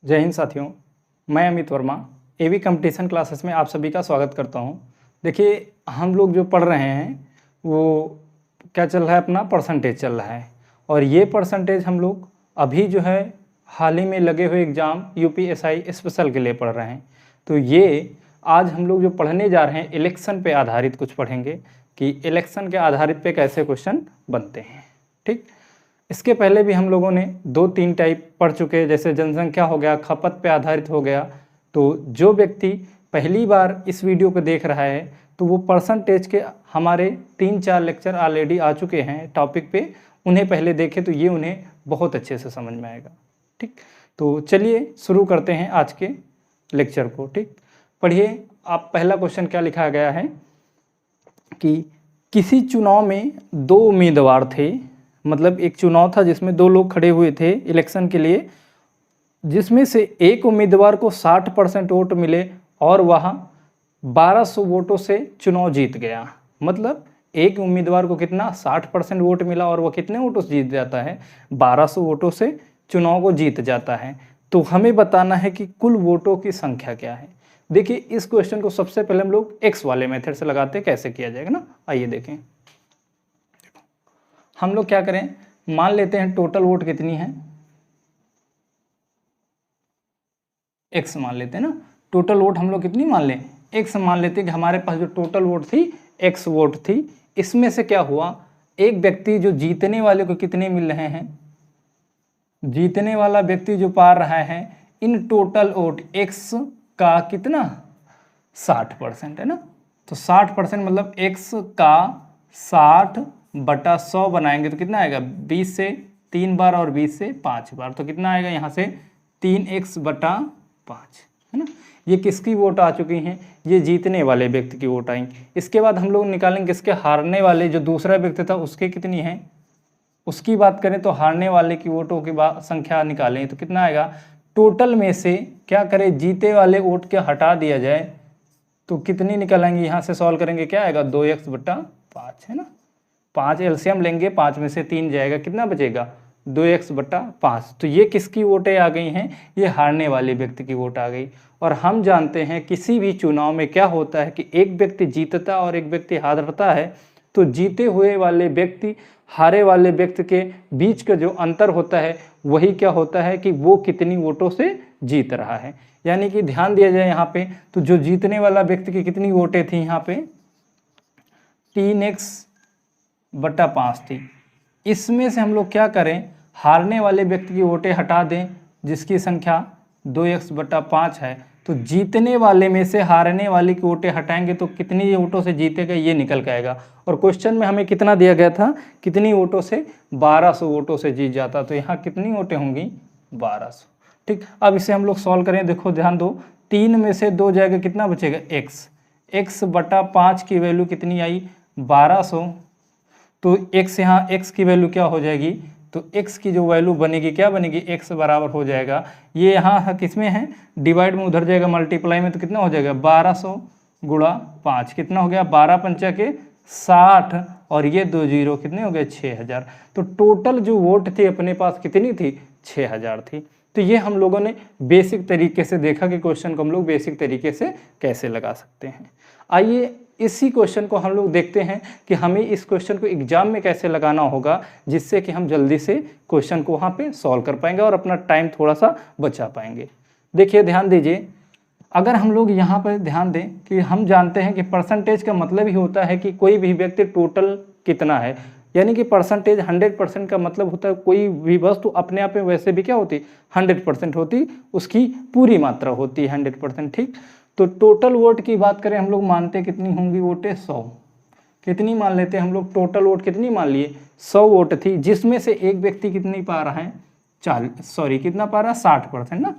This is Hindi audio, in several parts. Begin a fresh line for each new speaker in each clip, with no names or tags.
जय हिंद साथियों, मैं अमित वर्मा एवी कंपटीशन क्लासेस में आप सभी का स्वागत करता हूं। देखिए, हम लोग जो पढ़ रहे हैं वो क्या चल रहा है, अपना परसेंटेज चल रहा है। और ये परसेंटेज हम लोग अभी जो है हाल ही में लगे हुए एग्ज़ाम यूपीएसआई स्पेशल के लिए पढ़ रहे हैं। तो ये आज हम लोग जो पढ़ने जा रहे हैं इलेक्शन पे आधारित कुछ पढ़ेंगे कि इलेक्शन के आधारित पे कैसे क्वेश्चन बनते हैं। ठीक, इसके पहले भी हम लोगों ने 2-3 टाइप पढ़ चुके हैं, जैसे जनसंख्या हो गया, खपत पे आधारित हो गया। तो जो व्यक्ति पहली बार इस वीडियो को देख रहा है तो वो परसेंटेज के हमारे 3-4 लेक्चर ऑलरेडी आ चुके हैं टॉपिक पे, उन्हें पहले देखें तो ये उन्हें बहुत अच्छे से समझ में आएगा। ठीक, तो चलिए शुरू करते हैं आज के लेक्चर को। ठीक, पढ़िए आप, पहला क्वेश्चन क्या लिखा गया है कि किसी चुनाव में 2 उम्मीदवार थे। मतलब एक चुनाव था जिसमें 2 लोग खड़े हुए थे इलेक्शन के लिए, जिसमें से एक उम्मीदवार को 60% वोट मिले और वह 1200 वोटों से चुनाव जीत गया। मतलब एक उम्मीदवार को कितना 60% वोट मिला और वह कितने वोटों से जीत जाता है, 1200 वोटों से चुनाव को जीत जाता है। तो हमें बताना है कि कुल वोटों की संख्या क्या है। देखिए, इस क्वेश्चन को सबसे पहले हम लोग एक्स वाले मेथड से लगाते हैं, कैसे किया जाएगा ना, आइए देखें। हम लोग क्या करें, मान लेते हैं टोटल वोट कितनी है, एक्स मान लेते हैं ना। टोटल वोट हम लोग कितनी मान लें, एक्स मान लेते हैं कि हमारे पास जो टोटल वोट थी एक्स वोट थी। इसमें से क्या हुआ, एक व्यक्ति जो जीतने वाले को कितने मिल रहे हैं, जीतने वाला व्यक्ति जो पा रहा है इन टोटल वोट एक्स का कितना 60% है ना। तो 60% मतलब एक्स का 60/100 बनाएंगे तो कितना आएगा, 20 से 3 बार और 20 से 5 बार, तो कितना आएगा यहाँ से 3x/5 है ना। ये किसकी वोट आ चुकी हैं, ये जीतने वाले व्यक्ति की वोट आई। इसके बाद हम लोग निकालेंगे किसके, हारने वाले जो दूसरा व्यक्ति था उसके कितनी है, उसकी बात करें तो हारने वाले की वोटों की संख्या निकालें तो कितना आएगा। टोटल में से क्या करें, जीते वाले वोट के हटा दिया जाए तो कितनी निकल आएंगी, यहाँ से सॉल्व करेंगे क्या आएगा 2x/5 है ना। 5 एलसीएम लेंगे, 5 में से 3 जाएगा, कितना बचेगा 2x/5। तो ये किसकी वोटें आ गई हैं, ये हारने वाले व्यक्ति की वोट आ गई। और हम जानते हैं किसी भी चुनाव में क्या होता है कि एक व्यक्ति जीतता और एक व्यक्ति हारता है। तो जीते हुए वाले व्यक्ति हारे वाले व्यक्ति के बीच का जो अंतर होता है वही क्या होता है कि वो कितनी वोटों से जीत रहा है। यानी कि ध्यान दिया जाए यहाँ पे, तो जो जीतने वाला व्यक्ति की कितनी वोटें थी, यहाँ पे 3x/5 थी। इसमें से हम लोग क्या करें, हारने वाले व्यक्ति की वोटें हटा दें जिसकी संख्या 2x/5 है। तो जीतने वाले में से हारने वाले की वोटें हटाएंगे तो कितनी वोटों से जीतेगा ये निकल के आएगा। और क्वेश्चन में हमें कितना दिया गया था, कितनी वोटों से, 1200 वोटों से जीत जाता। तो यहाँ कितनी वोटें होंगी, 1200। ठीक, अब इसे हम लोग सॉल्व करें। देखो ध्यान दो, 3 में से 2 जाएगा, कितना बचेगा x, x/5 की वैल्यू कितनी आई 1200। तो x, यहाँ x की वैल्यू क्या हो जाएगी, तो x की जो वैल्यू बनेगी क्या बनेगी, x बराबर हो जाएगा, ये यहाँ किस में है, डिवाइड में उधर जाएगा मल्टीप्लाई में, तो कितना हो जाएगा 1200×5 कितना हो गया, 12×5 के 60 और ये 2 जीरो कितने हो गए 6000। तो टोटल जो वोट थी अपने पास कितनी थी, 6000 थी। तो ये हम लोगों ने बेसिक तरीके से देखा कि क्वेश्चन को हम लोग बेसिक तरीके से कैसे लगा सकते हैं। आइए इसी क्वेश्चन को हम लोग देखते हैं कि हमें इस क्वेश्चन को एग्जाम में कैसे लगाना होगा, जिससे कि हम जल्दी से क्वेश्चन को वहाँ पे सॉल्व कर पाएंगे और अपना टाइम थोड़ा सा बचा पाएंगे। देखिए ध्यान दीजिए, अगर हम लोग यहाँ पर ध्यान दें कि हम जानते हैं कि परसेंटेज का मतलब ही होता है कि कोई भी व्यक्ति टोटल कितना है। यानी कि परसेंटेज 100% का मतलब होता है कोई भी वस्तु अपने आप में वैसे भी क्या होती 100% होती, उसकी पूरी मात्रा होती है 100%। ठीक, तो टोटल वोट की बात करें हम लोग मानते कितनी होंगी वोटें, 100। कितनी मान लेते हैं हम लोग, टोटल वोट कितनी मान लिए 100 वोट थी, जिसमें से एक व्यक्ति कितनी पा रहा है, कितना पा रहा है 60% ना।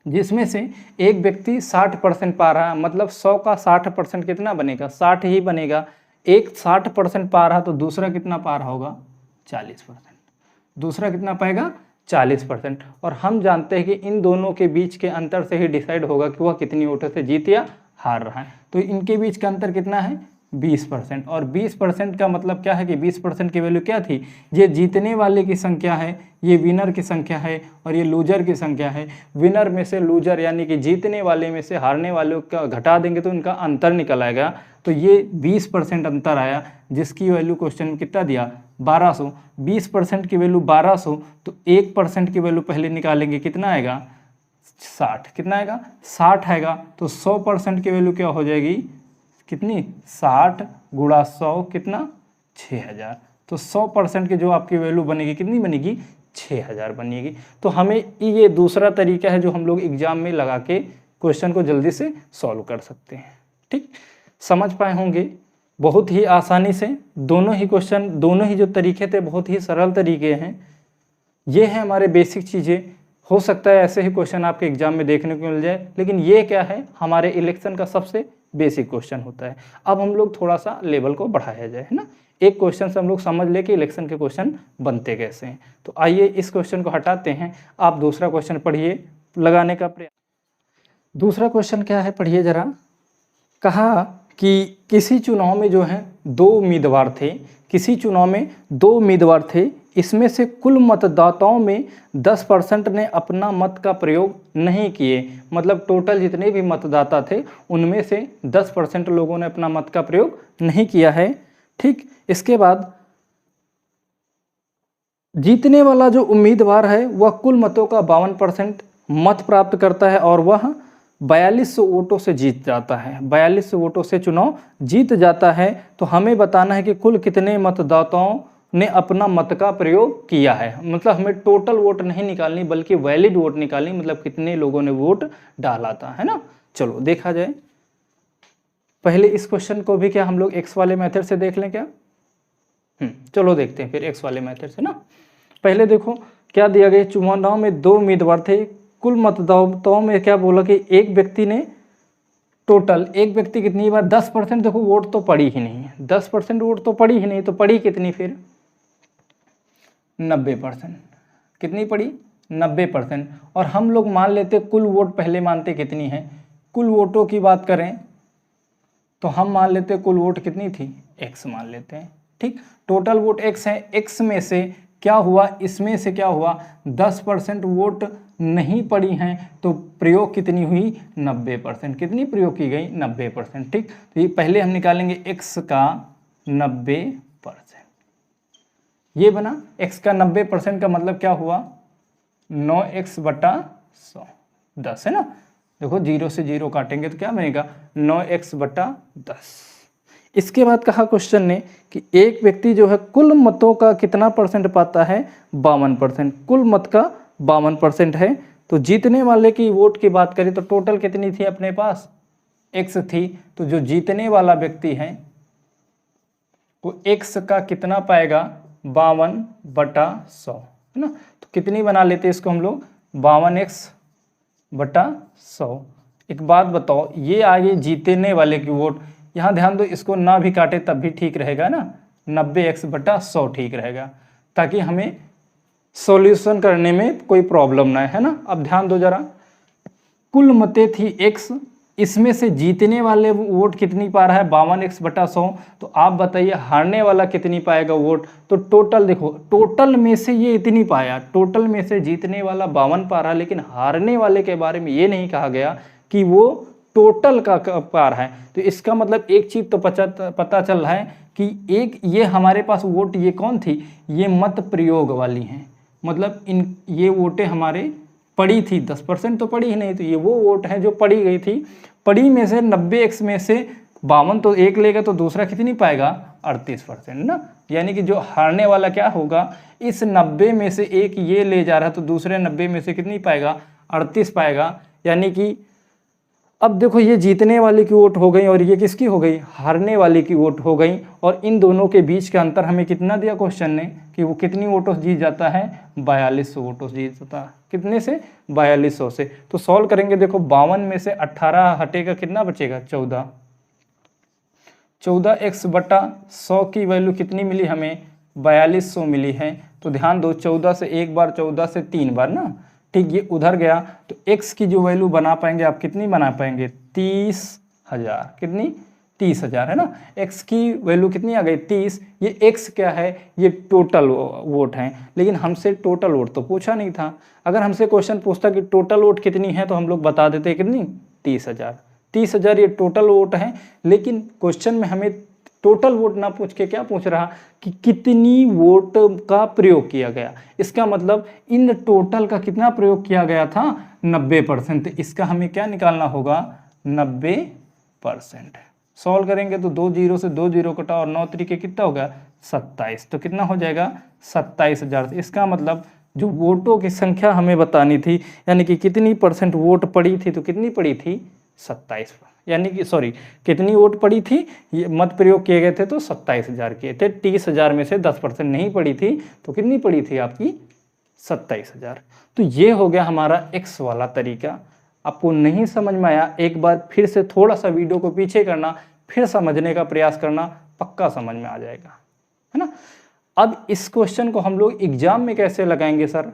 जिसमें से एक व्यक्ति 60% पा रहा है, मतलब 100 का 60% कितना बनेगा, 60 ही बनेगा। एक 60% पा रहा तो दूसरा कितना पा रहा होगा, 40%। दूसरा कितना पाएगा, 40%। और हम जानते हैं कि इन दोनों के बीच के अंतर से ही डिसाइड होगा कि वह कितनी वोटों से जीत या हार रहा है। तो इनके बीच का अंतर कितना है, 20%। और 20% का मतलब क्या है कि 20% की वैल्यू क्या थी, ये जीतने वाले की संख्या है, ये विनर की संख्या है और ये लूजर की संख्या है। विनर में से लूजर यानी कि जीतने वाले में से हारने वाले का घटा देंगे तो इनका अंतर निकल आएगा। तो ये 20% अंतर आया, जिसकी वैल्यू क्वेश्चन में कितना दिया 1200। 20% की वैल्यू 1200, तो 1% की वैल्यू पहले निकालेंगे, कितना आएगा 60। कितना आएगा 60 आएगा। तो 100% की वैल्यू क्या हो जाएगी, कितनी 60 गुणा 100 कितना 6000। तो 100% की जो आपकी वैल्यू बनेगी कितनी बनेगी 6000 बनेगी। तो हमें ये दूसरा तरीका है जो हम लोग एग्जाम में लगा के क्वेश्चन को जल्दी से सॉल्व कर सकते हैं। ठीक, समझ पाए होंगे बहुत ही आसानी से। दोनों ही क्वेश्चन, दोनों ही जो तरीके थे बहुत ही सरल तरीके हैं। ये है हमारे बेसिक चीज़ें। हो सकता है ऐसे ही क्वेश्चन आपके एग्जाम में देखने को मिल जाए, लेकिन ये क्या है हमारे इलेक्शन का सबसे बेसिक क्वेश्चन होता है। अब हम लोग थोड़ा सा लेवल को बढ़ाया जाए, है ना। एक क्वेश्चन से हम लोग समझ ले कि इलेक्शन के क्वेश्चन बनते कैसे हैं। तो आइए इस क्वेश्चन को हटाते हैं, आप दूसरा क्वेश्चन पढ़िए लगाने का प्रयास। दूसरा क्वेश्चन क्या है पढ़िए जरा। कहा कि किसी चुनाव में जो है 2 उम्मीदवार थे, किसी चुनाव में 2 उम्मीदवार थे, इसमें से कुल मतदाताओं में 10% ने अपना मत का प्रयोग नहीं किए। मतलब टोटल जितने भी मतदाता थे उनमें से 10% लोगों ने अपना मत का प्रयोग नहीं किया है। ठीक, इसके बाद जीतने वाला जो उम्मीदवार है वह कुल मतों का 52% मत प्राप्त करता है और वह 4200 वोटों से जीत जाता है। 4200 वोटों से चुनाव जीत जाता है। तो हमें बताना है कि कुल कितने मतदाताओं ने अपना मत का प्रयोग किया है। मतलब हमें टोटल वोट नहीं निकालनी बल्कि वैलिड वोट निकालनी, मतलब कितने लोगों ने वोट डाला था, है ना। चलो देखा जाए। पहले इस क्वेश्चन को भी क्या हम लोग एक्स वाले मेथड से देख लें क्या। चलो देखते हैं फिर एक्स वाले मेथड से ना। पहले देखो क्या दिया गया, चुनाव में 2 उम्मीदवार थे, कुल मतदाताओं में क्या बोला कि एक व्यक्ति ने टोटल, एक व्यक्ति कितनी बार 10%, देखो वोट तो पड़ी ही नहीं है, 10% वोट तो पड़ी ही नहीं, तो पड़ी कितनी फिर 90%। कितनी पड़ी 90%। और हम लोग मान लेते कुल वोट, पहले मानते कितनी है, कुल वोटों की बात करें तो हम मान लेते कुल वोट कितनी थी x मान लेते हैं। ठीक, टोटल वोट x है, x में से क्या हुआ, इसमें से क्या हुआ 10% वोट नहीं पड़ी हैं, तो प्रयोग कितनी हुई 90%। कितनी प्रयोग की गई 90%। ठीक, तो ये पहले हम निकालेंगे x का 90%। ये बना x का 90% का मतलब क्या हुआ 9x बटा 100, 10 है ना। देखो 0 से 0 काटेंगे तो क्या बनेगा 9x बटा 10। इसके बाद कहा क्वेश्चन ने कि एक व्यक्ति जो है कुल मतों का कितना परसेंट पाता है 52%। कुल मत का 52% है। तो जीतने वाले की वोट की बात करें तो टोटल कितनी थी अपने पास x थी, तो जो जीतने वाला व्यक्ति है वो x का कितना पाएगा 52 बटा 100, है ना। तो कितनी बना लेते हैं इसको हम लोग 52x बटा 100। एक बात बताओ, ये आगे जीतने वाले की वोट, यहाँ ध्यान दो इसको ना भी काटे तब भी ठीक रहेगा ना, 90x बटा 100 ठीक रहेगा, ताकि हमें सॉल्यूशन करने में कोई प्रॉब्लम ना है ना। अब ध्यान दो जरा, कुल मतें थी x, इसमें से जीतने वाले वोट कितनी पा रहा है 52x बटा 100। तो आप बताइए हारने वाला कितनी पाएगा वोट। तो टोटल देखो, टोटल में से ये इतनी पाया, टोटल में से जीतने वाला 52 पा रहा है, लेकिन हारने वाले के बारे में ये नहीं कहा गया कि वो टोटल का पा रहा है। तो इसका मतलब एक चीज़ तो पता चल रहा है कि एक ये हमारे पास वोट ये कौन थी, ये मत प्रयोग वाली हैं। मतलब इन ये वोटें हमारे पड़ी थी, 10% तो पड़ी ही नहीं, तो ये वो वोट है जो पड़ी गई थी। पड़ी में से 90x में से 52 तो एक लेगा तो दूसरा कितनी पाएगा 38% ना। यानी कि जो हारने वाला क्या होगा, इस 90 में से एक ये ले जा रहा है तो दूसरे 90 में से कितनी पाएगा 38 पाएगा। यानी कि अब देखो ये जीतने वाले की वोट हो गई और ये किसकी हो गई हारने वाले की वोट हो गई। और इन दोनों के बीच का अंतर हमें कितना दिया क्वेश्चन ने कि वो कितनी वोटों से जीत जाता है 4200 वोटों से जीत जाता है। कितने से 4200 से। तो सॉल्व करेंगे, देखो 52 में से 18 हटेगा कितना बचेगा 14। 14x बटा 100 की वैल्यू कितनी मिली हमें 4200 मिली है। तो ध्यान दो 14 से एक बार, 14 से 3 बार ना। ठीक, ये उधर गया तो x की जो वैल्यू बना पाएंगे आप कितनी बना पाएंगे 30,000। कितनी 30,000 है ना। x की वैल्यू कितनी आ गई 30। ये x क्या है, ये टोटल वोट हैं, लेकिन हमसे टोटल वोट तो पूछा नहीं था। अगर हमसे क्वेश्चन पूछता कि टोटल वोट कितनी है तो हम लोग बता देते कितनी 30,000। 30,000 ये टोटल वोट है, लेकिन क्वेश्चन में हमें टोटल वोट ना पूछ के क्या पूछ रहा कि कितनी वोट का प्रयोग किया गया। इसका मतलब इन टोटल का कितना प्रयोग किया गया था 90%। इसका हमें क्या निकालना होगा 90%। सॉल्व करेंगे तो 2 जीरो से 2 जीरो कटा और 9 तरीके कितना होगा 27। तो कितना हो जाएगा 27,000। इसका मतलब जो वोटों की संख्या हमें बतानी थी, यानी कि कितनी परसेंट वोट पड़ी थी, तो कितनी पड़ी थी 27, यानी कि सॉरी कितनी वोट पड़ी थी, ये मत प्रयोग किए गए थे तो 27,000 किए थे। 30,000 में से 10% नहीं पड़ी थी तो कितनी पड़ी थी आपकी 27,000। तो ये हो गया हमारा x वाला तरीका। आपको नहीं समझ में आया, एक बार फिर से थोड़ा सा वीडियो को पीछे करना, फिर समझने का प्रयास करना, पक्का समझ में आ जाएगा, है ना। अब इस क्वेश्चन को हम लोग एग्जाम में कैसे लगाएंगे सर,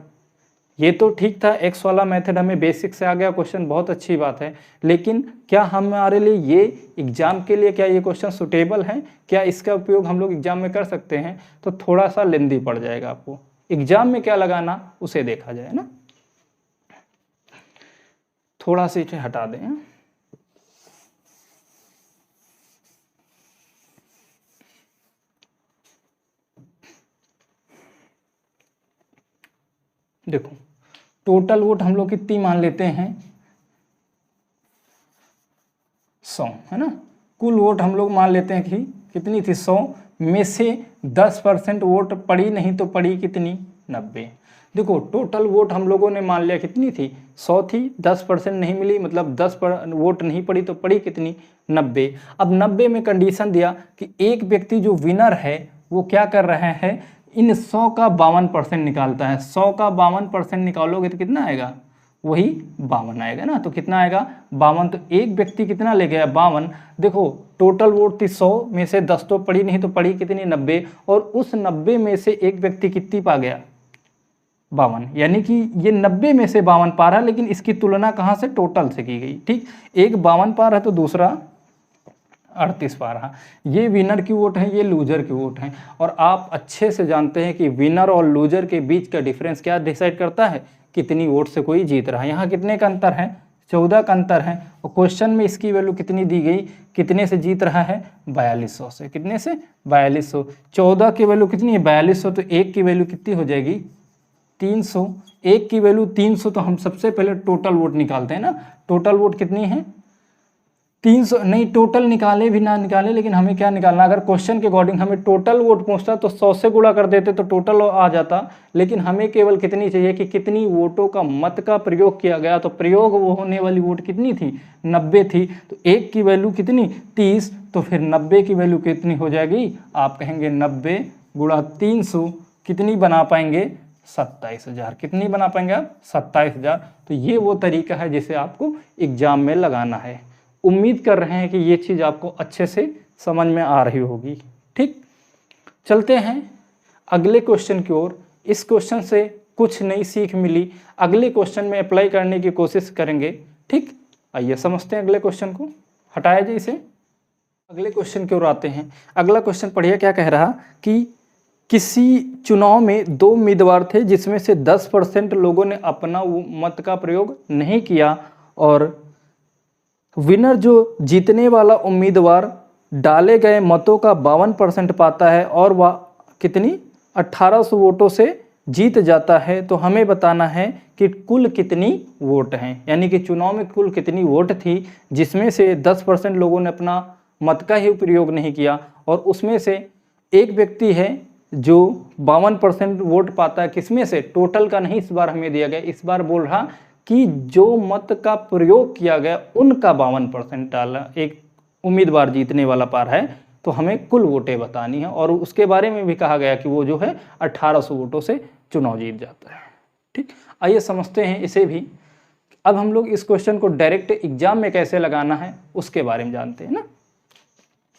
ये तो ठीक था, एक्स वाला मेथड हमें बेसिक से आ गया क्वेश्चन, बहुत अच्छी बात है, लेकिन क्या हमारे लिए ये एग्जाम के लिए क्या ये क्वेश्चन सुटेबल है, क्या इसका उपयोग हम लोग एग्जाम में कर सकते हैं, तो थोड़ा सा लेंदी पड़ जाएगा। आपको एग्जाम में क्या लगाना उसे देखा जाए ना। थोड़ा सा इसे हटा दें। देखो टोटल वोट हम लोग कितनी मान लेते हैं 100, है ना। कुल वोट हम लोग मान लेते हैं कि कितनी थी 100 में से 10% वोट पड़ी, नहीं तो पड़ी कितनी 90। देखो टोटल वोट हम लोगों ने मान लिया कितनी थी 100 थी, 10% नहीं मिली, मतलब 10 वोट नहीं पड़ी, तो पड़ी कितनी 90। अब 90 में कंडीशन दिया कि एक व्यक्ति जो विनर है वो क्या कर रहे हैं, इन 100 का 52% निकालता है। 100 का 52% निकालोगे तो कितना आएगा, वही 52 आएगा ना। तो कितना आएगा 52। तो एक व्यक्ति कितना ले गया 52। देखो टोटल वोट थी 100 में से 10 तो पड़ी नहीं, तो पड़ी कितनी 90, और उस 90 में से एक व्यक्ति कितनी पा गया 52, यानी कि ये 90 में से 52 पा रहा है, लेकिन इसकी तुलना कहाँ से, टोटल से की गई। ठीक, एक 52 पा रहा है तो दूसरा 38 पा रहा। ये विनर की वोट है, ये लूजर की वोट है, और आप अच्छे से जानते हैं कि विनर और लूजर के बीच का डिफरेंस क्या डिसाइड करता है, कितनी वोट से कोई जीत रहा है। यहाँ कितने का अंतर है 14 का अंतर है, और क्वेश्चन में इसकी वैल्यू कितनी दी गई, कितने से जीत रहा है 4200 से। कितने से 4200। 14 की वैल्यू कितनी है 4200, तो एक की वैल्यू कितनी हो जाएगी 300। एक की वैल्यू 300, तो हम सबसे पहले टोटल वोट निकालते हैं ना। टोटल वोट कितनी है 300, नहीं टोटल निकाले भी ना निकाले, लेकिन हमें क्या निकालना, अगर क्वेश्चन के अकॉर्डिंग हमें टोटल वोट पूछता तो 100 से गुणा कर देते तो टोटल आ जाता, लेकिन हमें केवल कितनी चाहिए कि कितनी वोटों का मत का प्रयोग किया गया। तो प्रयोग वो होने वाली वोट कितनी थी 90 थी, तो एक की वैल्यू कितनी 30, तो फिर 90 की वैल्यू कितनी हो जाएगी, आप कहेंगे 90 गुणा 300 कितनी बना पाएंगे 27,000। कितनी बना पाएंगे आप 27,000। तो ये वो तरीका है जिसे आपको एग्जाम में लगाना है। उम्मीद कर रहे हैं कि ये चीज़ आपको अच्छे से समझ में आ रही होगी। ठीक, चलते हैं अगले क्वेश्चन की ओर। इस क्वेश्चन से कुछ नई सीख मिली, अगले क्वेश्चन में अप्लाई करने की कोशिश करेंगे। ठीक, आइए समझते हैं अगले क्वेश्चन को, हटाया जाए इसे। अगले क्वेश्चन की ओर आते हैं। अगला क्वेश्चन पढ़िए क्या कह रहा कि किसी चुनाव में 2 उम्मीदवार थे जिसमें से 10% लोगों ने अपना मत का प्रयोग नहीं किया, और विनर जो जीतने वाला उम्मीदवार डाले गए मतों का 52% पाता है और वह कितनी 1800 वोटों से जीत जाता है। तो हमें बताना है कि कुल कितनी वोट हैं, यानी कि चुनाव में कुल कितनी वोट थी जिसमें से 10% लोगों ने अपना मत का ही प्रयोग नहीं किया, और उसमें से एक व्यक्ति है जो 52% वोट पाता है। किसमें से, टोटल का नहीं इस बार हमें दिया गया, इस बार बोल रहा कि जो मत का प्रयोग किया गया उनका 52% डाला एक उम्मीदवार जीतने वाला पार है। तो हमें कुल वोटें बतानी है, और उसके बारे में भी कहा गया कि वो जो है 1800 वोटों से चुनाव जीत जाता है। ठीक, आइए समझते हैं इसे भी। अब हम लोग इस क्वेश्चन को डायरेक्ट एग्जाम में कैसे लगाना है उसके बारे में जानते हैं ना।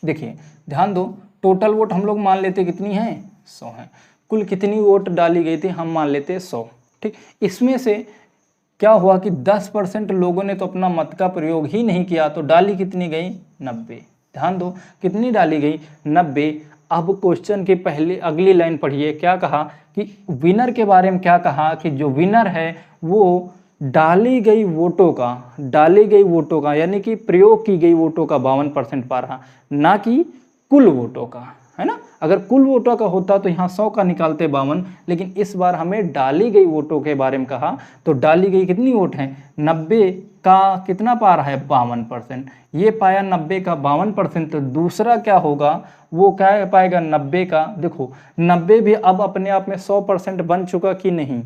देखिए ध्यान दो, टोटल वोट हम लोग मान लेते कितनी है 100 है, कुल कितनी वोट डाली गई थी हम मान लेते 100। ठीक, इसमें से क्या हुआ कि 10% लोगों ने तो अपना मत का प्रयोग ही नहीं किया, तो डाली कितनी गई 90। ध्यान दो कितनी डाली गई 90। अब क्वेश्चन के पहले अगली लाइन पढ़िए, क्या कहा कि विनर के बारे में क्या कहा कि जो विनर है वो डाली गई वोटों का यानी कि प्रयोग की गई वोटों का 52% पा रहा, ना कि कुल वोटों का, है ना। अगर कुल वोटों का होता तो यहाँ 100 का निकालते 52, लेकिन इस बार हमें डाली गई वोटों के बारे में कहा, तो डाली गई कितनी वोट हैं 90 का कितना पा रहा है 52%। ये पाया 90 का 52%, तो दूसरा क्या होगा वो क्या पाएगा 90 का, देखो 90 भी अब अपने आप में 100% बन चुका कि नहीं,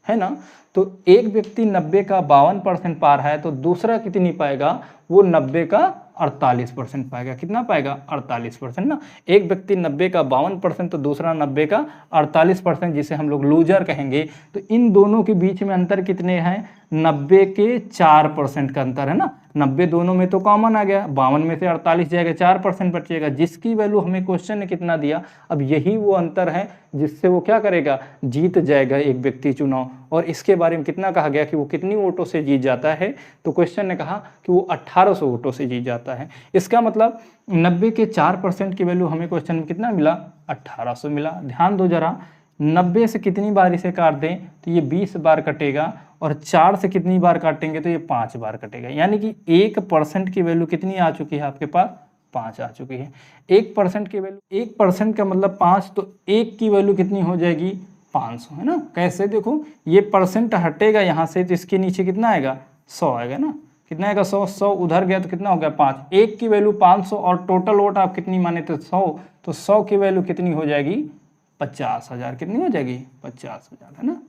है ना। तो एक व्यक्ति 90 का 52% पा रहा है, तो दूसरा कितनी पाएगा वो 90 का 48% पाएगा। कितना पाएगा 48% ना। एक व्यक्ति 90 का 52% तो दूसरा 90 का 48%, जिसे हम लोग लूजर कहेंगे। तो इन दोनों के बीच में अंतर कितने हैं 90 के 4% का अंतर है ना। 90 दोनों में तो कॉमन आ गया, 52 में से 48 जाएगा 4% बचेगा, जिसकी वैल्यू हमें क्वेश्चन ने कितना दिया। अब यही वो अंतर है जिससे वो क्या करेगा जीत जाएगा एक व्यक्ति चुनाव। और इसके बारे में कितना कहा गया कि वो कितनी वोटों से जीत जाता है, तो क्वेश्चन ने कहा कि वो 1800 वोटों से जीत जाता है। इसका मतलब 90 के 4% की वैल्यू हमें क्वेश्चन में कितना मिला 1800 मिला। ध्यान दो जरा, 90 से कितनी बार इसे काट दें तो ये 20 बार कटेगा, और 4 से कितनी बार काटेंगे तो ये 5 बार कटेगा। यानी कि 1% की वैल्यू कितनी आ चुकी है आपके पास 5 आ चुकी है। 1% की वैल्यू 1% का मतलब 5, तो 1 की वैल्यू कितनी हो जाएगी 500, है ना। कैसे देखो ये परसेंट हटेगा यहाँ से तो इसके नीचे कितना आएगा 100 आएगा ना। कितना आएगा 100, 100 उधर गया तो कितना हो गया 5। 1 की वैल्यू 500 और टोटल वोट आप कितनी माने थे 100, तो 100 की वैल्यू कितनी हो जाएगी 50,000। कितनी हो जाएगी 50,000, है ना।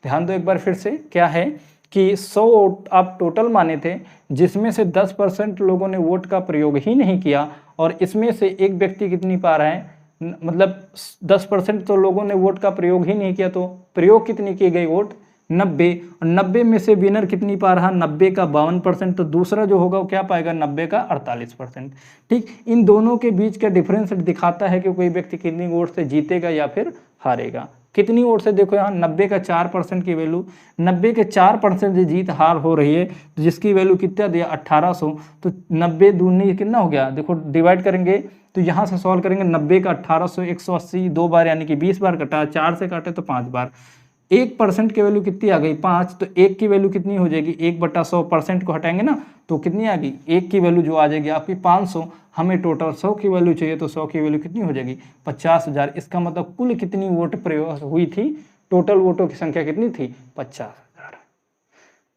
ध्यान दो एक बार फिर से, क्या है कि 100 वोट आप टोटल माने थे, जिसमें से 10% लोगों ने वोट का प्रयोग ही नहीं किया, और इसमें से एक व्यक्ति कितनी पा रहा है, मतलब 10% तो लोगों ने वोट का प्रयोग ही नहीं किया, तो प्रयोग कितनी की गई वोट 90, और 90 में से विनर कितनी पा रहा 90 का 52%, तो दूसरा जो होगा वो क्या पाएगा 90 का 48%। ठीक, इन दोनों के बीच का डिफरेंस दिखाता है कि कोई व्यक्ति कितनी वोट से जीतेगा या फिर हारेगा। कितनी वोट से, देखो यहाँ 90 का 4% की वैल्यू, 90 के 4% से जीत हार हो रही है, जिसकी वैल्यू कितना दिया 1800, तो 90 दूनी कितना हो गया, देखो डिवाइड करेंगे तो यहाँ से सॉल्व करेंगे 90 का 1800 180 2 बार यानी कि 20 बार कटा, 4 से काटे तो 5 बार। 1% की वैल्यू कितनी आ गई 5, तो 1 की वैल्यू कितनी हो जाएगी 1/100% को हटाएंगे ना तो कितनी आ गई 1 की वैल्यू जो आ जाएगी आपकी 500। हमें टोटल 100 की वैल्यू चाहिए, तो 100 की वैल्यू कितनी हो जाएगी 50,000। इसका मतलब कुल कितनी वोट प्रयोग हुई थी, टोटल वोटों की संख्या कितनी थी 50,000।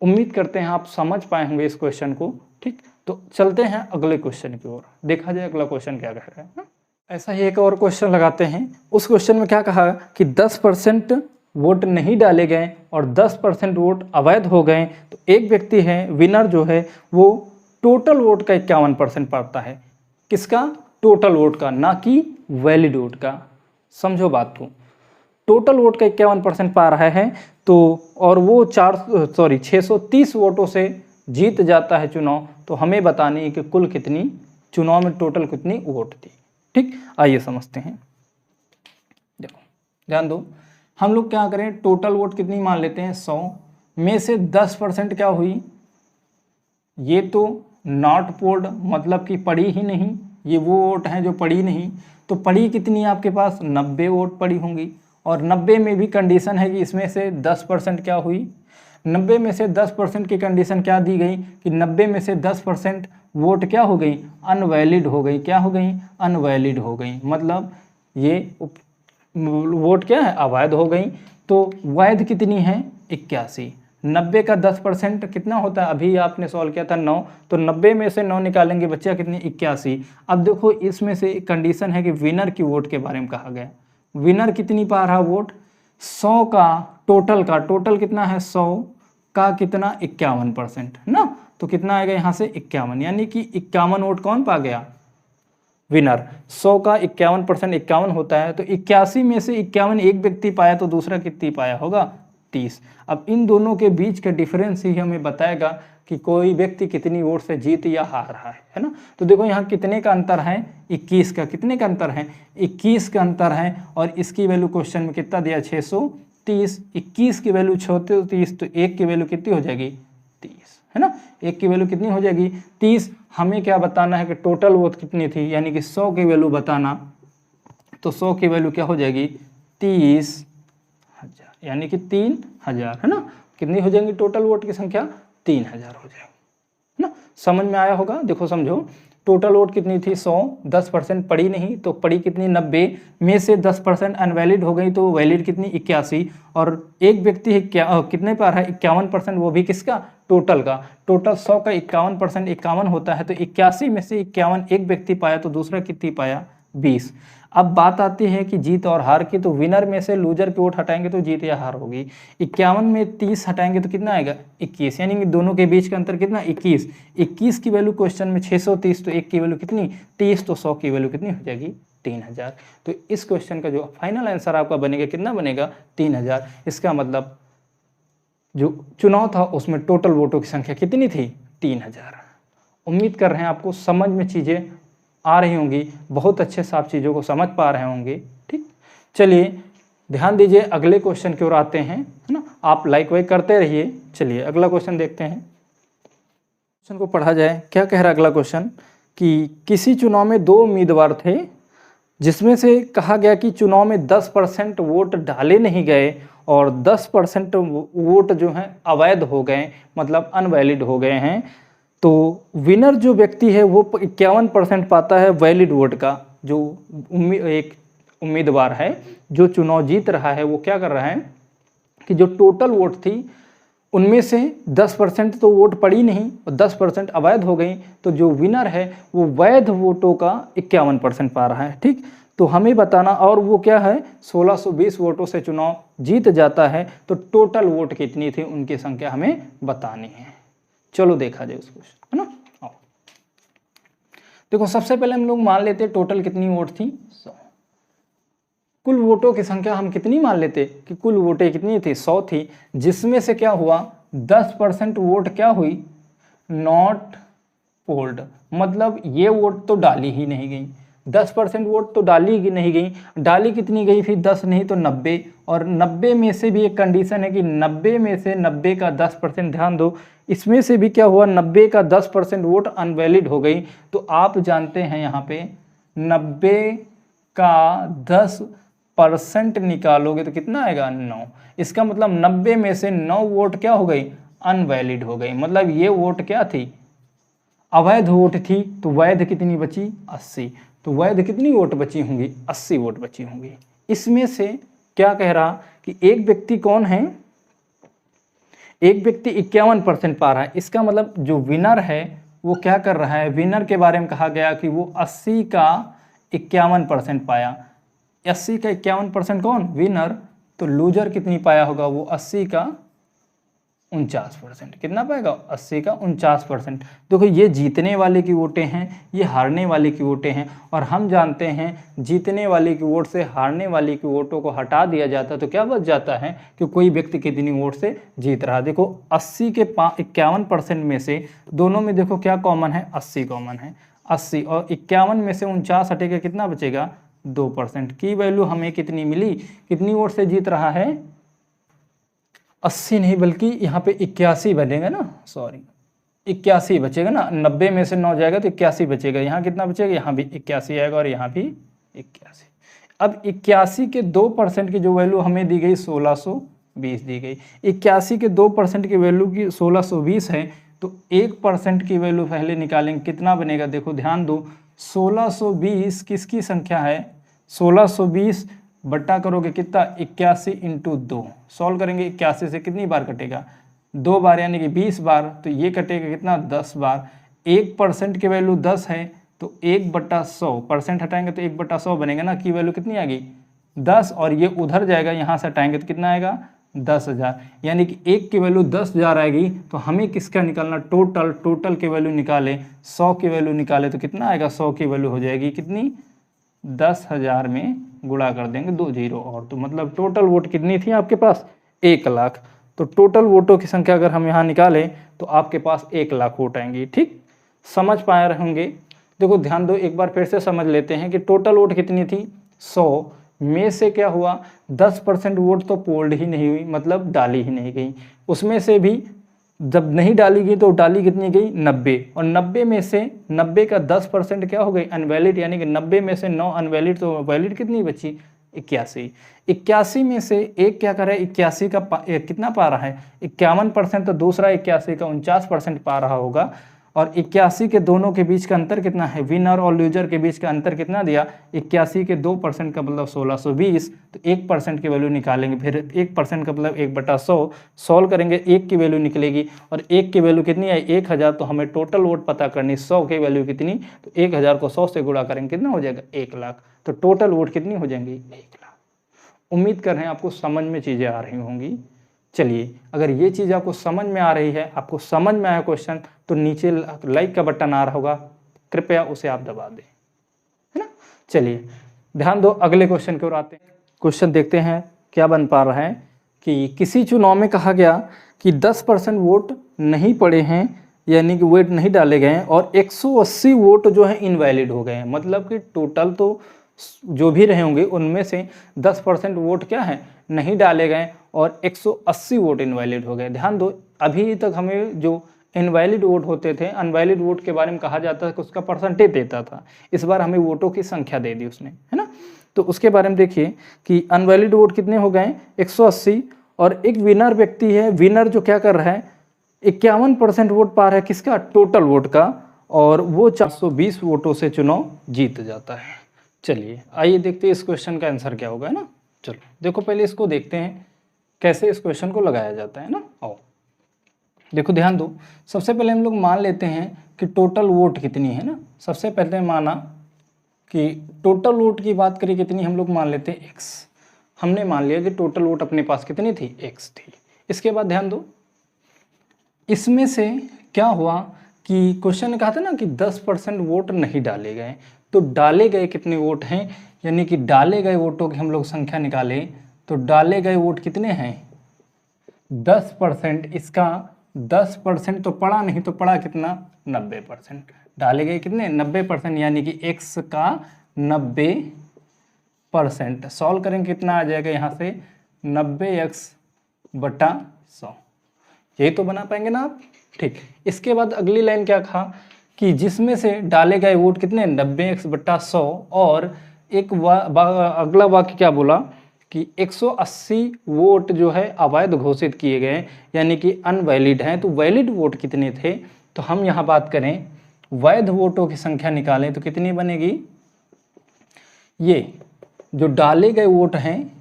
उम्मीद करते हैं आप समझ पाए होंगे इस क्वेश्चन को। ठीक, तो चलते हैं अगले क्वेश्चन की ओर, देखा जाए अगला क्वेश्चन क्या कह रहा है। ऐसा ही एक और क्वेश्चन लगाते हैं। उस क्वेश्चन में क्या कहा कि 10% वोट नहीं डाले गए और 10% वोट अवैध हो गए, तो एक व्यक्ति है विनर जो है वो टोटल वोट का 51% पाता है। किसका, टोटल वोट का, ना कि वैलिड वोट का। समझो बात को, टोटल वोट का 51% पा रहा है, तो और वो 630 वोटों से जीत जाता है चुनाव, तो हमें बतानी है कि कुल कितनी चुनाव में टोटल कितनी वोट थी। ठीक, आइए समझते हैं। देखो ध्यान दो, हम लोग क्या करें, टोटल वोट कितनी मान लेते हैं 100 में से 10% क्या हुई, ये तो नॉट पोल्ड मतलब कि पड़ी ही नहीं, ये वो वोट हैं जो पड़ी नहीं। तो पड़ी कितनी है आपके पास 90 वोट पड़ी होंगी, और 90 में भी कंडीशन है कि इसमें से 10% क्या हुई, 90 में से 10% की कंडीशन क्या दी गई कि 90 में से 10% वोट क्या हो गई अनवैलिड हो गई। क्या हो गई अनवैलिड हो गई, मतलब ये वोट क्या है अवैध हो गई। तो वैध कितनी है 81। 90 का 10% कितना होता है, अभी आपने सॉल्व किया था 9, तो 90 में से 9 निकालेंगे बच्चा कितनी 81। अब देखो इसमें से कंडीशन है कि विनर की वोट के बारे में कहा गया। विनर कितनी पा रहा वोट 100 का टोटल कितना है 100 का कितना 51% ना, तो कितना आएगा यहाँ से 51, यानी कि 51 वोट कौन पा गया विनर। 100 का 51% 51 होता है, तो 81 में से 51 एक व्यक्ति पाया, तो दूसरा कितनी पाया होगा 30। अब इन दोनों के बीच का डिफरेंस ही हमें बताएगा कि कोई व्यक्ति कितनी वोट से जीत या हार रहा है ना। तो देखो यहाँ कितने का अंतर है 21 का, कितने का अंतर है 21 का अंतर है, और इसकी वैल्यू क्वेश्चन में कितना दिया 630। 21 की वैल्यू 630, तो 1 की वैल्यू कितनी हो जाएगी 30, है ना। 1 की वैल्यू कितनी हो जाएगी 30। हमें क्या बताना है कि टोटल वोट कितनी थी, यानी कि 100 की वैल्यू बताना। तो 100 की वैल्यू क्या हो जाएगी 30,000, यानी कि 3,000 है ना। कितनी हो जाएंगी टोटल वोट की संख्या 3,000 हो जाएगी ना। समझ में आया होगा। देखो समझो, टोटल वोट कितनी थी 100, 10% पड़ी नहीं तो पड़ी कितनी 90 में से 10% अनवैलिड हो गई तो वैलिड कितनी 81, और एक व्यक्ति कितने पर है 51%, वो भी किसका टोटल का। टोटल 100 का 51% 51 होता है, तो 81 में से 51 एक व्यक्ति पाया तो दूसरा कितनी पाया 20। अब बात आती है कि जीत और हार की, तो विनर में से लूजर की वोट हटाएंगे तो जीत या हार होगी। 51 में 30 हटाएंगे तो कितना आएगा 21, यानी कि दोनों के बीच का अंतर कितना 21। 21 की वैल्यू क्वेश्चन में 630, तो एक की वैल्यू कितनी 30, तो 100 की वैल्यू कितनी हो जाएगी 3,000। तो इस क्वेश्चन का जो फाइनल आंसर आपका बनेगा कितना बनेगा 3,000। इसका मतलब जो चुनाव था उसमें टोटल वोटों की संख्या कितनी थी 3,000। उम्मीद कर रहे हैं आपको समझ में चीज़ें आ रही होंगी, बहुत अच्छे से आप चीज़ों को समझ पा रहे होंगे। ठीक, चलिए ध्यान दीजिए, अगले क्वेश्चन की ओर आते हैं, है ना। आप लाइक वाइक करते रहिए। चलिए अगला क्वेश्चन देखते हैं। क्वेश्चन को पढ़ा जाए। क्या कह रहा है अगला क्वेश्चन कि किसी चुनाव में 2 उम्मीदवार थे, जिसमें से कहा गया कि चुनाव में 10% वोट डाले नहीं गए और 10% वोट जो हैं अवैध हो गए, मतलब अनवैलिड हो गए हैं। तो विनर जो व्यक्ति है वो 51% पाता है वैलिड वोट का। जो एक उम्मीदवार है जो चुनाव जीत रहा है, वो क्या कर रहा है कि जो टोटल वोट थी उनमें से 10% तो वोट पड़ी नहीं और 10% अवैध हो गई, तो जो विनर है वो वैध वोटों का 51% पा रहा है। ठीक, तो हमें बताना, और वो क्या है 1620 वोटों से चुनाव जीत जाता है, तो टोटल वोट कितनी थी उनकी संख्या हमें बतानी है। चलो देखा जाए उस क्वेश्चन, है ना। आओ देखो, सबसे पहले हम लोग मान लेते टोटल कितनी वोट थी 100। कुल वोटों की संख्या हम कितनी मान लेते कि कुल वोटें कितनी थी 100 थी, जिसमें से क्या हुआ 10% वोट क्या हुई नॉट पोल्ड, मतलब ये वोट तो डाली ही नहीं गई। 10% वोट तो डाली ही नहीं गई। डाली कितनी गई फिर 10 नहीं तो 90, और 90 में से भी एक कंडीशन है कि 90 में से 90 का 10%, ध्यान दो इसमें से भी क्या हुआ 90 का 10% वोट अनवैलिड हो गई। तो आप जानते हैं यहाँ पे 90 का 10% निकालोगे तो कितना आएगा 9। इसका मतलब 90 में से 9 वोट क्या हो गई अनवैलिड हो गई, मतलब ये वोट क्या थी अवैध वोट थी। तो वैध कितनी बची 80, तो वैध कितनी वोट बची होंगी 80 वोट बची होंगी। इसमें से क्या कह रहा कि एक व्यक्ति कौन है, एक व्यक्ति 51% पा रहा है। इसका मतलब जो विनर है वो क्या कर रहा है, विनर के बारे में कहा गया कि वो 80 का 51% पाया। 80 का 51% कौन विनर, तो लूजर कितनी पाया होगा वो 80 का 49%। कितना पाएगा 80 का 49%। देखो ये जीतने वाले की वोटें हैं, ये हारने वाले की वोटें हैं, और हम जानते हैं जीतने वाले की वोट से हारने वाले की वोटों को हटा दिया जाता है तो क्या बच जाता है कि कोई व्यक्ति कितनी वोट से जीत रहा है। देखो 80 के 51% में से दोनों में देखो क्या कॉमन है 80 कॉमन है। 80 और 51 में से 49 हटेगा कितना बचेगा 2% की वैल्यू हमें कितनी मिली, कितनी वोट से जीत रहा है 80 नहीं बल्कि यहाँ पे 81 बनेगा ना, सॉरी 81 बचेगा ना। 90 में से 9 जाएगा तो 81 बचेगा। यहाँ कितना बचेगा, यहाँ भी 81 आएगा और यहाँ भी 81। अब 81 के 2% की जो वैल्यू हमें दी गई 1620 दी गई। 81 के 2% की वैल्यू की 1620 है, तो 1% की वैल्यू पहले निकालेंगे कितना बनेगा। देखो ध्यान दो 1620 किसकी संख्या है 1620 बट्टा करोगे कितना 81 इंटू 2, सॉल्व करेंगे 81 से कितनी बार कटेगा 2 बार यानी कि 20 बार, तो ये कटेगा कितना 10 बार। 1% की वैल्यू 10 है तो 1/100% हटाएंगे तो 1/100 बनेगा ना, की वैल्यू कितनी आ गई 10, और ये उधर जाएगा यहाँ से हटाएंगे तो कितना आएगा 10,000, यानी कि 1 की वैल्यू 10,000 आएगी। तो हमें किसका निकालना टोटल की वैल्यू निकाले 100 की वैल्यू निकाले तो कितना आएगा 100 की वैल्यू हो जाएगी कितनी 10,000 में गुणा कर देंगे 2 0 और, तो मतलब टोटल वोट कितनी थी आपके पास 1 लाख। तो टोटल वोटों की संख्या अगर हम यहाँ निकालें तो आपके पास 1 लाख वोट आएंगी। ठीक, समझ पाए रहेंगे। देखो ध्यान दो एक बार फिर से समझ लेते हैं कि टोटल वोट कितनी थी 100 में से क्या हुआ 10% वोट तो पोल्ड ही नहीं हुई, मतलब डाली ही नहीं गई। उसमें से भी जब नहीं डाली गई तो डाली कितनी गई 90, और 90 में से 90 का 10% क्या हो गई अनवैलिड, यानी कि 90 में से 9 अनवैलिड, तो वैलिड कितनी बची 81। 81 में से एक क्या करे 81 का कितना पा रहा है 51%, तो दूसरा 81 का 49% पा रहा होगा। और 81 के दोनों के बीच का अंतर कितना है, विनर और लूजर के बीच का अंतर कितना दिया 81 के 2% का मतलब 1620, तो 1% की वैल्यू निकालेंगे, फिर 1% का मतलब 1/100 सॉल्व करेंगे, 1 की वैल्यू निकलेगी, और 1 की वैल्यू कितनी है 1000, तो हमें टोटल वोट पता करनी 100 की वैल्यू कितनी, तो 1000 को 100 से गुणा करेंगे कितना हो जाएगा 1 लाख, तो टोटल वोट कितनी हो जाएंगी 1 लाख। उम्मीद कर रहे हैं आपको समझ में चीज़ें आ रही होंगी। चलिए, अगर ये चीज़ आपको समझ में आ रही है, आपको समझ में आया क्वेश्चन, तो नीचे लाइक का बटन आ रहा होगा, कृपया उसे आप दबा दें, है ना। चलिए ध्यान दो, अगले क्वेश्चन की ओर आते हैं। क्वेश्चन देखते हैं क्या बन पा रहा है कि किसी चुनाव में कहा गया कि 10% वोट नहीं पड़े हैं, यानी कि वोट नहीं डाले गए हैं, और 180 वोट जो है इनवैलिड हो गए हैं। मतलब कि टोटल तो जो भी रहे होंगे उनमें से 10% वोट क्या है नहीं डाले गए, और 180 वोट इनवैलिड हो गए। ध्यान दो, अभी तक हमें जो इनवैलिड वोट होते थे, अनवैलिड वोट के बारे में कहा जाता था कि उसका परसेंटेज देता था, इस बार हमें वोटों की संख्या दे दी उसने, है ना। तो उसके बारे में देखिए कि अनवैलिड वोट कितने हो गए 180, और एक विनर व्यक्ति है, विनर जो क्या कर रहा है 51% वोट पा रहा है किसका टोटल वोट का, और वो 420 वोटों से चुनाव जीत जाता है। चलिए आइए देखते हैं इस क्वेश्चन का आंसर क्या होगा, है ना। चलो देखो पहले इसको देखते हैं कैसे इस क्वेश्चन को लगाया जाता है ना। आओ देखो ध्यान दो, सबसे पहले हम लोग मान लेते हैं कि टोटल वोट कितनी है ना। सबसे पहले माना कि टोटल वोट की बात करें कितनी, हम लोग मान लेते हैं x। हमने मान लिया कि टोटल वोट अपने पास कितनी थी x थी। इसके बाद ध्यान दो, इसमें से क्या हुआ कि क्वेश्चन ने कहा था ना कि 10% वोट नहीं डाले गए, तो डाले गए कितने वोट हैं, यानी कि डाले गए वोटों की हम लोग संख्या निकालें तो डाले गए वोट कितने हैं 10%। इसका 10% तो पड़ा नहीं, तो पड़ा कितना 90%। डाले गए कितने 90%, यानी कि x का 90%। सॉल्व करेंगे कितना आ जाएगा यहाँ से 90x/100, यही तो बना पाएंगे ना आप। ठीक, इसके बाद अगली लाइन क्या कहा कि जिसमें से डाले गए वोट कितने 90x/100, और एक अगला वाक्य क्या बोला कि 180 वोट जो है अवैध घोषित किए गए, यानी कि अनवैलिड हैं। तो वैलिड वोट कितने थे, तो हम यहाँ बात करें वैध वोटों की संख्या निकालें तो कितनी बनेगी, ये जो डाले गए वोट हैं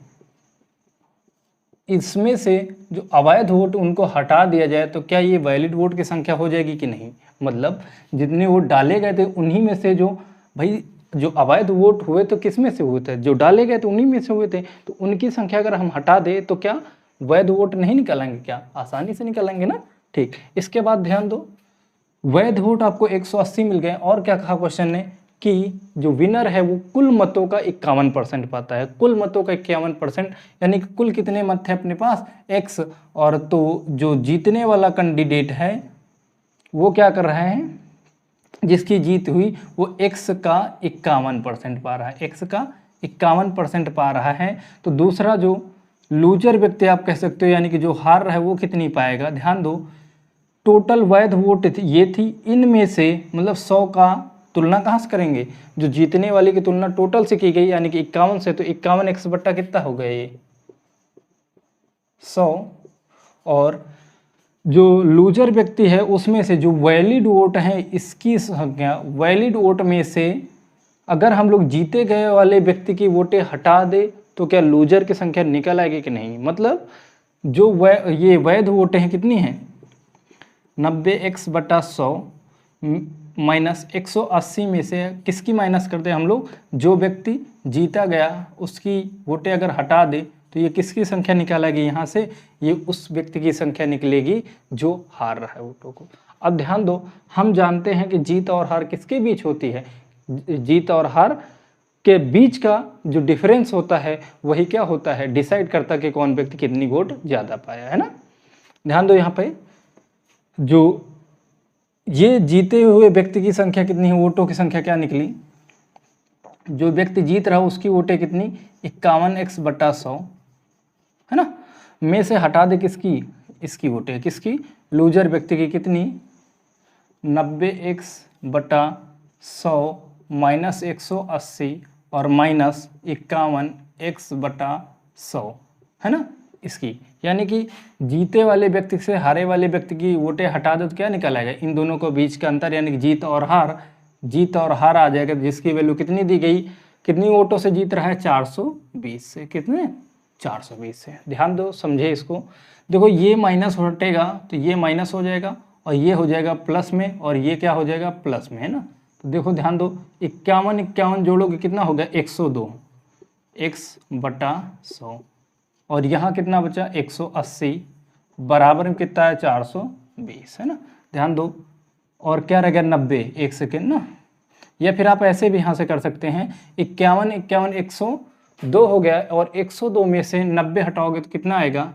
इसमें से जो अवैध वोट उनको हटा दिया जाए तो क्या ये वैलिड वोट की संख्या हो जाएगी कि नहीं। मतलब जितने वोट डाले गए थे उन्हीं में से जो भाई जो अवैध वोट हुए तो किस में से हुए थे, जो डाले गए थे उन्हीं में से हुए थे, तो उनकी संख्या अगर हम हटा दें तो क्या वैध वोट नहीं निकालेंगे, क्या आसानी से निकालेंगे ना। ठीक, इसके बाद ध्यान दो, वैध वोट आपको 180 मिल गए, और क्या कहा क्वेश्चन ने कि जो विनर है वो कुल मतों का 51% पाता है। कुल मतों का 51%, यानी कि कुल कितने मत थे अपने पास x, और तो जो जीतने वाला कैंडिडेट है वो क्या कर रहा है, जिसकी जीत हुई वो x का 51% पा रहा है, x का 51% पा रहा है। तो दूसरा जो लूजर व्यक्ति आप कह सकते हो, यानी कि जो हार रहा है वो कितनी पाएगा। ध्यान दो, टोटल वैध वोट ये थी, इनमें से मतलब 100 का तुलना कहाँ से करेंगे, जो जीतने वाले की तुलना टोटल से की गई, यानी कि 51 से, तो 51x/ कितना हो गया ये 100, और जो लूजर व्यक्ति है उसमें से जो वैलिड वोट है इसकी संख्या, वैलिड वोट में से अगर हम लोग जीते गए वाले व्यक्ति की वोटें हटा दे तो क्या लूजर की संख्या निकल आएगी कि नहीं। मतलब जो ये वैध वोटें हैं कितनी हैं 90x/100 माइनस 180 में से किसकी माइनस करते हैं हम लोग, जो व्यक्ति जीता गया उसकी वोटें अगर हटा दे तो ये किसकी संख्या निकालेगी यहाँ से, ये उस व्यक्ति की संख्या निकलेगी जो हार रहा है वोटों को। अब ध्यान दो, हम जानते हैं कि जीत और हार किसके बीच होती है, जीत और हार के बीच का जो डिफरेंस होता है वही क्या होता है, डिसाइड करता है कि कौन व्यक्ति कितनी वोट ज़्यादा पाया, है ना। ध्यान दो, यहाँ पे जो ये जीते हुए व्यक्ति की संख्या कितनी है, वोटों की संख्या क्या निकली, जो व्यक्ति जीत रहा उसकी वोटें कितनी 51x/100, है ना, में से हटा दे किसकी इसकी वोटें, किसकी, लूजर व्यक्ति की कितनी, 90x/100 माइनस 180 और माइनस 51x/100 है ना इसकी। यानी कि जीते वाले व्यक्ति से हारे वाले व्यक्ति की वोटें हटा दो तो क्या निकल आएगा, इन दोनों को बीच का अंतर, यानी कि जीत और हार आ जाएगा, जिसकी वैल्यू कितनी दी गई, कितनी वोटों से जीत रहा है, 420 से, कितने, 420 से। ध्यान दो, समझे इसको। देखो ये माइनस हटेगा तो ये माइनस हो जाएगा और ये हो जाएगा प्लस में और ये क्या हो जाएगा, प्लस में, है ना। तो देखो ध्यान दो, 51 जोड़ोगे कितना हो गया, 102 x/100 और यहाँ कितना बचा, 180 बराबर में कितना है, 420, है ना। ध्यान दो, और क्या रह गया, 90, एक सेकेंड ना, या फिर आप ऐसे भी यहाँ से कर सकते हैं, 51 102 हो गया और 102 में से 90 हटाओगे तो कितना आएगा,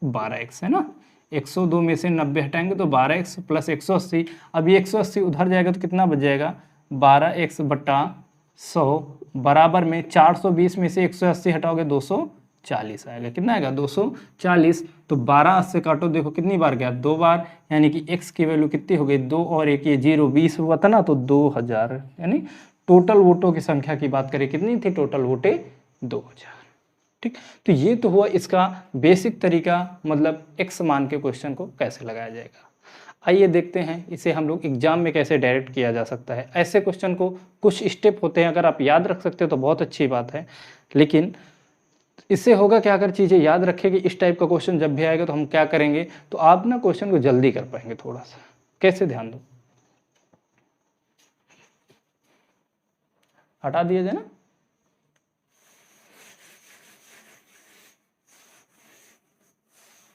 12x, है ना। 102 में से 90 हटाएंगे तो 12x प्लस 180, अब ये 180 उधर जाएगा तो कितना बच जाएगा, 12x/100 बराबर में 420 में से 180 हटाओगे 240 आएगा, कितना आएगा, 240। तो 12 से काटो, देखो कितनी बार गया, 2 बार, यानी कि x की वैल्यू कितनी हो गई, 2 और 1 ये 0, 20 हुआ था ना, तो 2000, यानी टोटल वोटों की संख्या की बात करें कितनी थी, टोटल वोटें 2000। ठीक, तो ये तो हुआ इसका बेसिक तरीका, मतलब x मान के क्वेश्चन को कैसे लगाया जाएगा। आइए देखते हैं इसे हम लोग एग्जाम में कैसे डायरेक्ट किया जा सकता है। ऐसे क्वेश्चन को कुछ स्टेप होते हैं, अगर आप याद रख सकते हो तो बहुत अच्छी बात है, लेकिन इससे होगा क्या, अगर चीज़ें याद रखेंगे, इस टाइप का क्वेश्चन जब भी आएगा तो हम क्या करेंगे, तो आप ना क्वेश्चन को जल्दी कर पाएंगे थोड़ा सा। कैसे, ध्यान दो, हटा दिया जाए ना,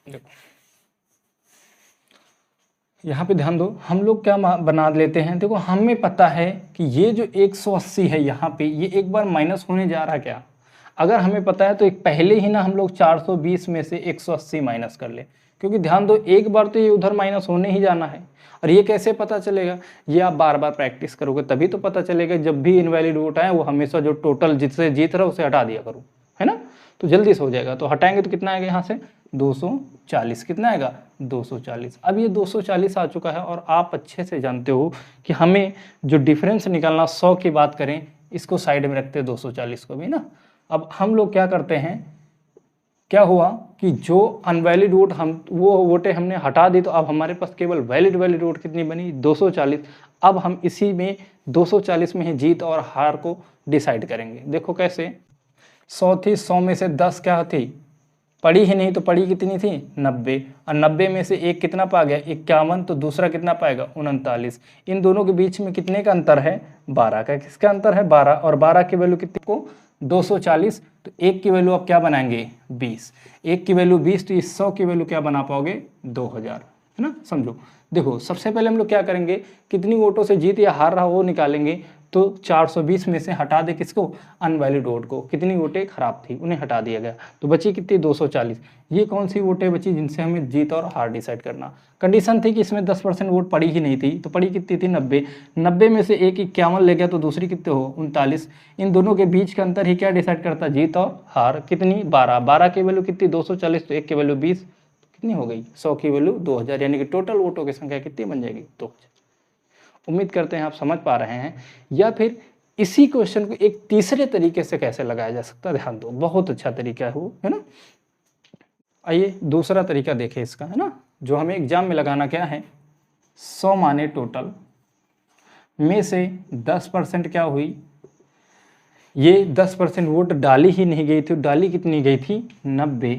देखो यहाँ पे ध्यान दो, हम लोग क्या बना लेते हैं, देखो हमें पता है कि ये जो 180 है यहाँ पे, ये एक बार माइनस होने जा रहा है क्या, अगर हमें पता है तो एक पहले ही ना हम लोग 420 में से 180 माइनस कर ले, क्योंकि ध्यान दो एक बार तो ये उधर माइनस होने ही जाना है। और ये कैसे पता चलेगा, ये आप बार बार प्रैक्टिस करोगे तभी तो पता चलेगा। जब भी इनवैलिड वोट आए वो हमेशा जो टोटल जिससे जीत रहा है उसे हटा दिया करो, है ना, तो जल्दी से हो जाएगा। तो हटाएंगे तो कितना आएगा यहाँ से, 240, कितना आएगा, 240। अब ये 240 आ चुका है और आप अच्छे से जानते हो कि हमें जो डिफरेंस निकालना, 100 की बात करें, इसको साइड में रखते हैं 240 को भी ना। अब हम लोग क्या करते हैं, क्या हुआ कि जो अनवैलिड वोट वो वोटें हमने हटा दी, तो अब हमारे पास केवल वैलिड वोट कितनी बनी, 240। अब हम इसी में 240 में ही जीत और हार को डिसाइड करेंगे। देखो कैसे, 100 थी, 100 में से 10 क्या थी, पड़ी ही नहीं, तो पड़ी कितनी थी, 90, और 90 में से एक कितना पा गया, 51, तो दूसरा कितना पाएगा, 39। इन दोनों के बीच में कितने का अंतर है, 12 का। किसका अंतर है, 12, और 12 की वैल्यू कितनी को, 240। तो एक की वैल्यू आप क्या बनाएंगे, 20, एक की वैल्यू 20, तो इस 100 की वैल्यू क्या बना पाओगे, 2000, है ना। समझो, देखो सबसे पहले हम लोग क्या करेंगे, कितनी वोटों से जीत या हार रहा वो निकालेंगे। तो 420 में से हटा दे किसको, अनवैलिड वोट को, कितनी वोटें खराब थी उन्हें हटा दिया गया, तो बची कितनी, 240। ये कौन सी वोटें बची जिनसे हमें जीत और हार डिसाइड करना। कंडीशन थी कि इसमें 10% वोट पड़ी ही नहीं थी, तो पड़ी कितनी थी, 90। 90 में से एक 51 ले गया, तो दूसरी कितने हो, 39। इन दोनों के बीच का अंतर ही क्या डिसाइड करता, जीत और हार। कितनी, 12, 12 की वैल्यू कितनी, 240, तो एक की वैल्यू 20, कितनी हो गई, 100 की वैल्यू 2000, यानी कि टोटल वोटों की संख्या कितनी बन जाएगी, 2000। उम्मीद करते हैं आप समझ पा रहे हैं। या फिर इसी क्वेश्चन को एक तीसरे तरीके से कैसे लगाया जा सकता है, ध्यान दो, बहुत अच्छा तरीका है वो, है ना। आइए दूसरा तरीका देखें इसका, है ना, जो हमें एग्जाम में लगाना क्या है, 100 माने टोटल में से 10% क्या हुई, ये 10% वोट डाली ही नहीं गई थी, डाली कितनी गई थी, 90,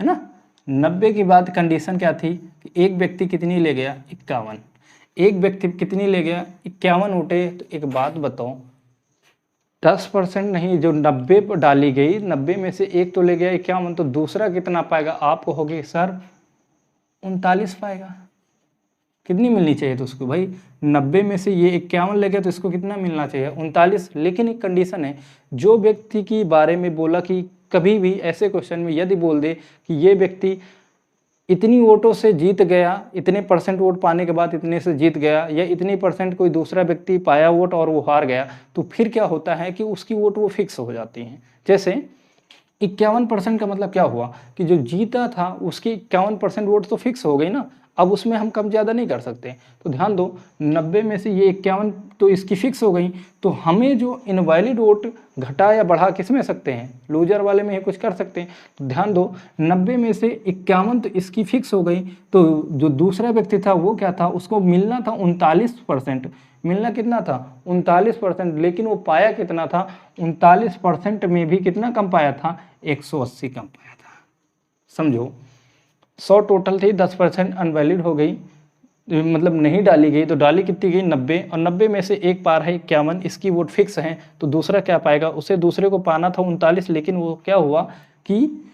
है ना। 90 के बाद कंडीशन क्या थी कि एक व्यक्ति कितनी ले गया, 51, एक व्यक्ति कितनी ले गया, 51 वोटें। तो एक बात बताओ, 10% नहीं, जो 90 पर डाली गई, 90 में से एक तो ले गया 51, तो दूसरा कितना पाएगा, आप कहोगे सर 39 पाएगा। कितनी मिलनी चाहिए तो उसको, भाई 90 में से ये 51 ले गया, तो इसको कितना मिलना चाहिए, 39। लेकिन एक कंडीशन है, जो व्यक्ति के बारे में बोला कि कभी भी ऐसे क्वेश्चन में यदि बोल दे कि ये व्यक्ति इतनी वोटों से जीत गया, इतने % वोट पाने के बाद इतने से जीत गया, या इतनी % कोई दूसरा व्यक्ति पाया वोट और वो हार गया, तो फिर क्या होता है कि उसकी वोट वो फिक्स हो जाती हैं। जैसे 51% का मतलब क्या हुआ कि जो जीता था उसकी 51% वोट तो फिक्स हो गई ना, अब उसमें हम कम ज़्यादा नहीं कर सकते। तो ध्यान दो 90 में से ये 51 तो इसकी फिक्स हो गई, तो हमें जो इनवैलिड वोट घटा या बढ़ा किस में सकते हैं, लूजर वाले में ही कुछ कर सकते हैं। तो ध्यान दो 90 में से 51 तो इसकी फिक्स हो गई, तो जो दूसरा व्यक्ति था वो क्या था, उसको मिलना था 39%। मिलना कितना था 39%, लेकिन वो पाया कितना था 39% में भी कितना कम पाया था 180 कम पाया था। समझो 100 टोटल थी, 10% अनवैलिड हो गई, मतलब नहीं डाली गई, तो डाली कितनी गई 90, और 90 में से एक पार है 51, इसकी वोट फिक्स है, तो दूसरा क्या पाएगा, उसे दूसरे को पाना था 39, लेकिन वो क्या हुआ कि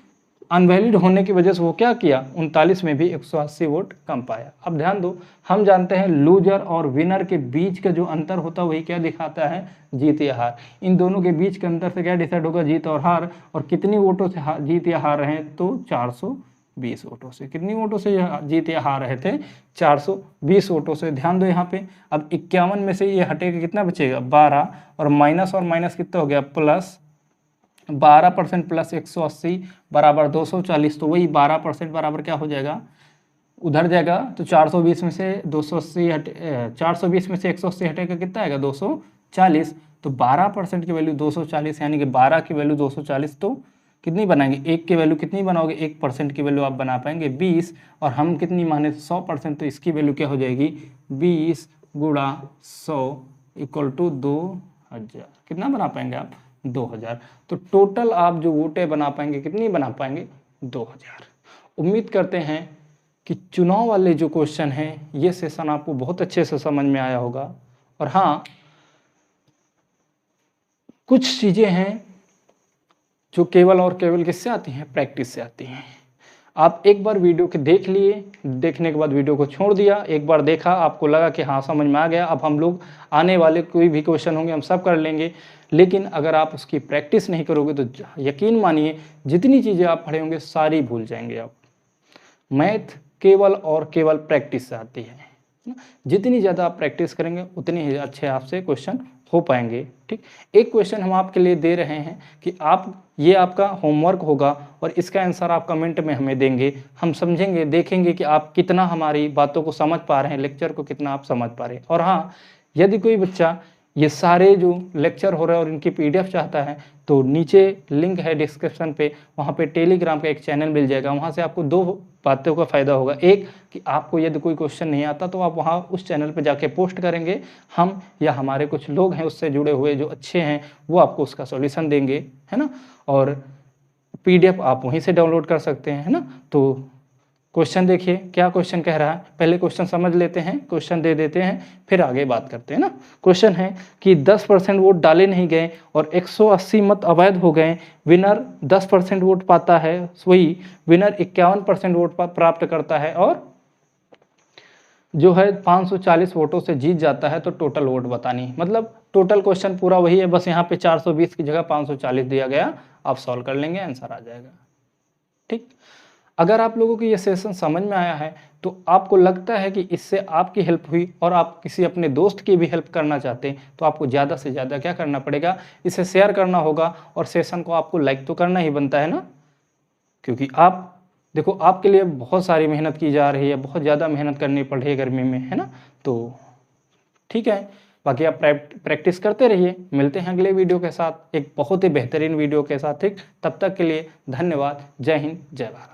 अनवैलिड होने की वजह से वो क्या किया 39 में भी 180 वोट कम पाया। अब ध्यान दो हम जानते हैं लूजर और विनर के बीच का जो अंतर होता है वही क्या दिखाता है, जीत या हार। इन दोनों के बीच के अंतर से क्या डिसाइड होगा, जीत और हार, और कितनी वोटों से जीत या हार रहे हैं, तो 420 वोटों से। कितनी वोटों से जीत या हार रहे थे, 420 वोटों से। ध्यान दो यहाँ पे अब 51 में से ये हटेगा कितना बचेगा 12, और माइनस कितना हो गया प्लस 12% प्लस 180 बराबर 240, तो वही 12% बराबर क्या हो जाएगा, उधर जाएगा, तो 420 में से 280 420 में से 180 हटेगा कितना आएगा 240, तो 12% की वैल्यू 240, यानी कि 12 की वैल्यू 240, तो कितनी बनाएंगे, एक की वैल्यू कितनी बनाओगे, 1% की वैल्यू आप बना पाएंगे 20, और हम कितनी माने 100%, तो इसकी वैल्यू क्या हो जाएगी 20 गुणा 100 इक्वल टू 2000। कितना बना पाएंगे आप 2000। तो टोटल आप जो वोटें बना पाएंगे कितनी बना पाएंगे 2000। उम्मीद करते हैं कि चुनाव वाले जो क्वेश्चन हैं ये सेशन आपको बहुत अच्छे से समझ में आया होगा। और हाँ, कुछ चीज़ें हैं जो केवल और केवल किससे आती हैं, प्रैक्टिस से आती हैं। आप एक बार वीडियो के देख लिए, देखने के बाद वीडियो को छोड़ दिया, एक बार देखा आपको लगा कि हाँ समझ में आ गया, अब हम लोग आने वाले कोई भी क्वेश्चन होंगे हम सब कर लेंगे, लेकिन अगर आप उसकी प्रैक्टिस नहीं करोगे तो यकीन मानिए जितनी चीज़ें आप पढ़े होंगे सारी भूल जाएंगे आप। मैथ केवल और केवल प्रैक्टिस से आती है, जितनी ज़्यादा आप प्रैक्टिस करेंगे उतने ही अच्छे आपसे क्वेश्चन हो पाएंगे। ठीक, एक क्वेश्चन हम आपके लिए दे रहे हैं कि आप ये आपका होमवर्क होगा और इसका आंसर आप कमेंट में हमें देंगे, हम समझेंगे, देखेंगे कि आप कितना हमारी बातों को समझ पा रहे हैं, लेक्चर को कितना आप समझ पा रहे हैं। और हाँ, यदि कोई बच्चा ये सारे जो लेक्चर हो रहे हैं और इनकी PDF चाहता है तो नीचे लिंक है डिस्क्रिप्शन पे, वहाँ पे टेलीग्राम का एक चैनल मिल जाएगा, वहाँ से आपको दो बातों का फ़ायदा होगा। एक कि आपको यदि कोई क्वेश्चन नहीं आता तो आप वहाँ उस चैनल पे जाके पोस्ट करेंगे, हम या हमारे कुछ लोग हैं उससे जुड़े हुए जो अच्छे हैं वो आपको उसका सॉल्यूशन देंगे, है ना। और PDF आप वहीं से डाउनलोड कर सकते हैं, है ना। तो क्वेश्चन देखिए क्या क्वेश्चन कह रहा है, पहले क्वेश्चन समझ लेते हैं, क्वेश्चन दे देते हैं फिर आगे बात करते हैं ना। क्वेश्चन है कि 10% वोट डाले नहीं गए और 180 मत अवैध हो गए, विनर 10% वोट पाता है, वही विनर 51% वोट प्राप्त करता है और जो है 540 वोटों से जीत जाता है, तो टोटल वोट बतानी। मतलब टोटल क्वेश्चन पूरा वही है, बस यहाँ पे 420 की जगह 540 दिया गया, आप सॉल्व कर लेंगे आंसर आ जाएगा। ठीक, अगर आप लोगों को ये सेशन समझ में आया है तो आपको लगता है कि इससे आपकी हेल्प हुई और आप किसी अपने दोस्त की भी हेल्प करना चाहते हैं, तो आपको ज़्यादा से ज़्यादा क्या करना पड़ेगा, इसे शेयर करना होगा और सेशन को आपको लाइक तो करना ही बनता है ना। क्योंकि आप देखो आपके लिए बहुत सारी मेहनत की जा रही है, बहुत ज़्यादा मेहनत करनी पड़ रही है गर्मी में, है ना। तो ठीक है, बाकी आप प्रैक्टिस करते रहिए, मिलते हैं अगले वीडियो के साथ एक बहुत ही बेहतरीन वीडियो के साथ। ठीक, तब तक के लिए धन्यवाद। जय हिंद, जय भारत।